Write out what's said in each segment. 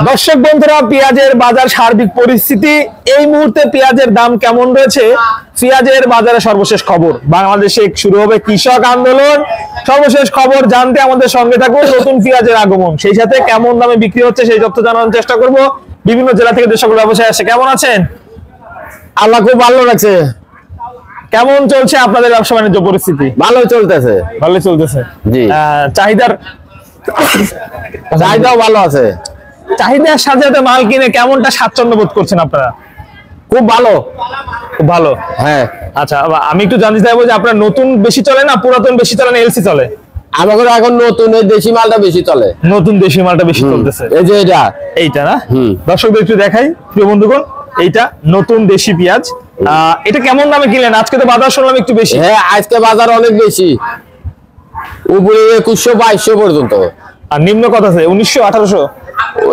দর্শক বন্ধুরা, পেঁয়াজের বাজার সার্বিক পরিস্থিতি এই মুহূর্তে পেঁয়াজের দাম কেমন রয়েছে, পেঁয়াজের বাজারে সর্বশেষ খবর, বাংলাদেশে শুরু হবে কৃষক আন্দোলন, সর্বশেষ খবর জানতে আমাদের সঙ্গে থাকুন। নতুন পেঁয়াজের আগমন, সেই সাথে কেমন দামে বিক্রি হচ্ছে সেই তথ্য জানানোর চেষ্টা করব। বিভিন্ন জেলা থেকে যে সকল ব্যবসায়ী আসছে, কেমন আছেন? আল্লাহ খুব ভালো রাখছে। কেমন চলছে আপনাদের ব্যবসা বাণিজ্য পরিস্থিতি? ভালোই চলতেছে। ভালোই চলতেছে। জি, চাহিদাও ভালো আছে। চাহিদার সাথে সাথে মাল কিনে কেমনটা স্বাচ্ছন্দ্য বোধ করছেন আপনারা? খুব ভালো। খুব ভালো। হ্যাঁ, আচ্ছা, আমি একটু জানতে চাইবো যে আপনার নতুন বেশি চলে না পুরাতন বেশি চলে না এলসি চলে? আমাদের এখন নতুন এই দেশি মালটা বেশি চলে। নতুন দেশি মালটা বেশি চলতেছে। এই যে এইটা না, দর্শকদের একটু দেখাই প্রিয় বন্ধুগণ, এইটা নতুন দেশি পেঁয়াজ। এটা কেমন দামে কিনলেন? আজকে তো বাজার শুনলাম একটু বেশি। হ্যাঁ, আজকে বাজার অনেক বেশি, উপরে 2100-2200 পর্যন্ত। আর নিম্ন কত আছে? 1900-1800?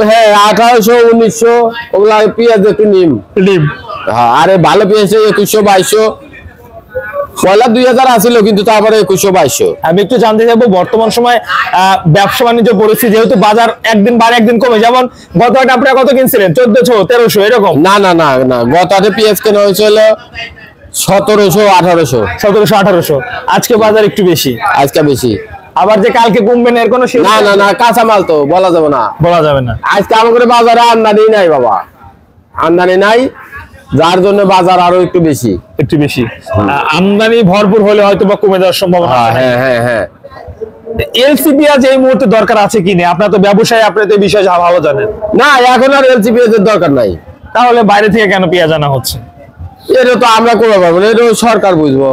হ্যাঁ, 1800, 1900 ওগুলা পেঁয়াজ একটু নিম। হ্যাঁ, আরে ভালো পেঁয়াজ 2100-2200। পয়লা 2000 আসিল, কিন্তু তারপরে 2100-2200। আমি একটু জানতে চাইবো বর্তমান সময় ব্যবসা বাণিজ্য পরিস্থিতি, যেহেতু বাজার একদিন বাড়ে একদিন কমে, যেমন গত হাটে আপনারা কত কিনছিলেন? 1400-1300 এরকম? না না না না, গত হাটে পেঁয়াজ কেনা হয়েছিল 1700-1800। 1700-1800। আজকে বাজার একটু বেশি। আজকে বেশি। আবার যে কালকে কমবে না এর কোনো? না না না, কাঁচা মাল তো বলা যাবে না। বলা যাবে না। আজকে আমাদের বাজারে আমদানি নাই বাবা, আমদানি নাই, যার জন্য বাজার আরো একটু বেশি। একটু বেশি আমদানি ভরপুর হলে হয়তো বা কমে যাওয়ার সম্ভাবনা। হ্যাঁ হ্যাঁ হ্যাঁ। এলসি পেঁয়াজ এই মুহূর্তে দরকার আছে কিনা? আপনারা তো ব্যবসায়ী, আপনি তো এই বিষয়ে ভালো জানেন। না, এখন আর এলসি পেঁয়াজের দরকার নাই। তাহলে বাইরে থেকে কেন পেঁয়াজ আনা হচ্ছে? এটা তো আমরা করতে পারবো না, এটা সরকার বুঝবো।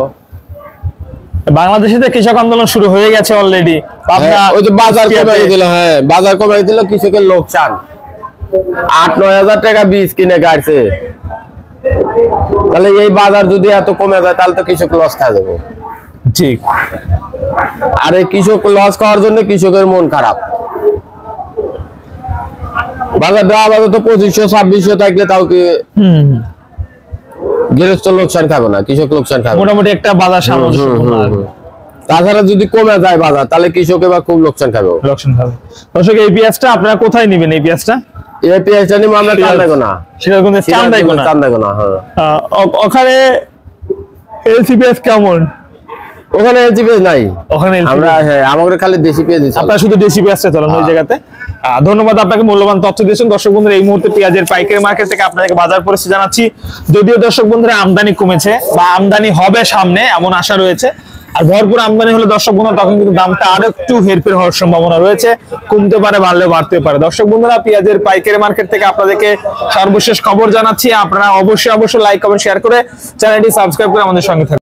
বাংলাদেশে তো কৃষক আন্দোলন শুরু হয়ে গেছে অলরেডি। ওই যে বাজার কমাই দিল, হ্যাঁ বাজার কমাই দিল, কৃষকের লোকসান। 8-9 হাজার টাকা বীজ কিনে গাড়ছে, তাহলে এই বাজার যদি এত কমে যায় তাহলে তো কৃষক লস খাওয়া যাবে। ঠিক। আর এই কৃষক লস খাওয়ার জন্য কৃষকের মন খারাপ। বাজার দেওয়া বাজার তো 2500-2600 থাকলে তাও কি গৃহস্থ লোকসান খাবে না, কৃষক লোকসান খাবে। মোটামুটি একটা বাজার সামঞ্জস্য। তাছাড়া যদি কমে যায় বাজার, তাহলে কৃষক এবার খুব লোকসান খাবে। দর্শক, এই পেঁয়াজটা আপনারা কোথায় নেবেন? এই পেঁয়াজটা নিব আমরা চান্দাইকোনা। চান্দাইকোনা, হ্যাঁ। ওখানে এলসি পেঁয়াজ কেমন? ওখানে এলসি পেঁয়াজ নাই। ওখানে আমরা হ্যাঁ, আমাদের খালি দেশি পেঁয়াজ। আপনারা শুধু দেশি পেঁয়াজটা চলেন ওই জায়গাতে। ধন্যবাদ আপনাকে, মূল্যবান তথ্য দিয়েছেন। দর্শক বন্ধুরা, এই মুহূর্তে পেঁয়াজের পাইকারি মার্কেট থেকে আপনাদেরকে বাজার পরিস্থিতি জানাচ্ছি। যদিও দর্শক বন্ধুরা আমদানি কমেছে বা আমদানি হবে সামনে এমন আশা রয়েছে, আর ভরপুর আমদানি হলে দর্শক বন্ধুরা তখন কিন্তু দামটা আরো একটু হেরফের হওয়ার সম্ভাবনা রয়েছে, কমতে পারে, বাড়লেও বাড়তে পারে। দর্শক বন্ধুরা, পেঁয়াজের পাইকারি মার্কেট থেকে আপনাদেরকে সর্বশেষ খবর জানাচ্ছি। আপনারা অবশ্যই লাইক কমেন্ট শেয়ার করে চ্যানেলটি সাবস্ক্রাইব করে আমাদের সঙ্গে থাকুন।